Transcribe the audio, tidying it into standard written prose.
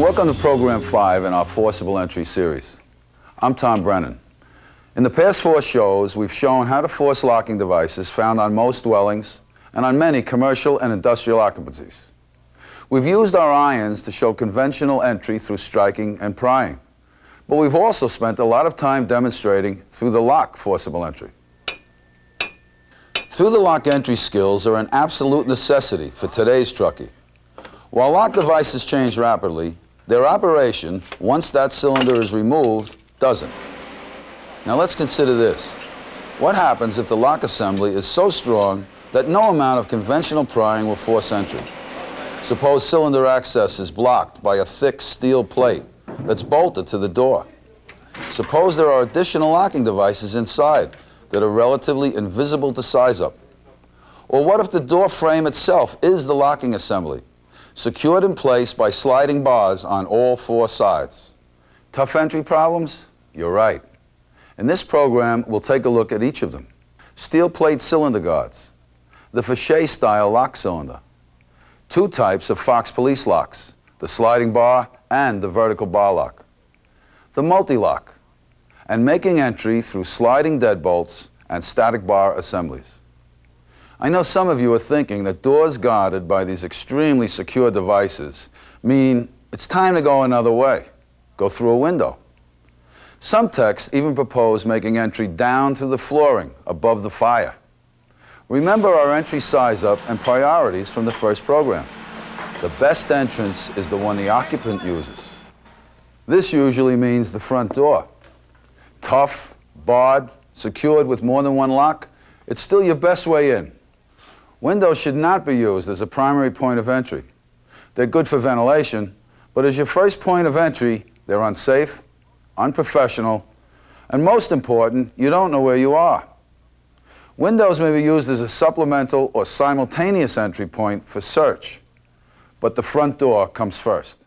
Welcome to Program 5 in our Forcible Entry series. I'm Tom Brennan. In the past 4 shows, we've shown how to force locking devices found on most dwellings and on many commercial and industrial occupancies. We've used our irons to show conventional entry through striking and prying, but we've also spent a lot of time demonstrating through the lock forcible entry. Through the lock entry skills are an absolute necessity for today's truckie. While lock devices change rapidly, their operation, once that cylinder is removed, doesn't. Now let's consider this. What happens if the lock assembly is so strong that no amount of conventional prying will force entry? Suppose cylinder access is blocked by a thick steel plate that's bolted to the door. Suppose there are additional locking devices inside that are relatively invisible to size up. Or what if the door frame itself is the locking assembly, secured in place by sliding bars on all 4 sides? Tough entry problems? You're right. In this program, we'll take a look at each of them. Steel plate cylinder guards, the Fichet-style lock cylinder, 2 types of Fox police locks, the sliding bar and the vertical bar lock, the multi-lock, and making entry through sliding deadbolts and static bar assemblies. I know some of you are thinking that doors guarded by these extremely secure devices mean it's time to go another way, go through a window. Some texts even propose making entry down through the flooring above the fire. Remember our entry size-up and priorities from the first program. The best entrance is the one the occupant uses. This usually means the front door. Tough, barred, secured with more than 1 lock, it's still your best way in. Windows should not be used as a primary point of entry. They're good for ventilation, but as your first point of entry, they're unsafe, unprofessional, and most important, you don't know where you are. Windows may be used as a supplemental or simultaneous entry point for search, but the front door comes first.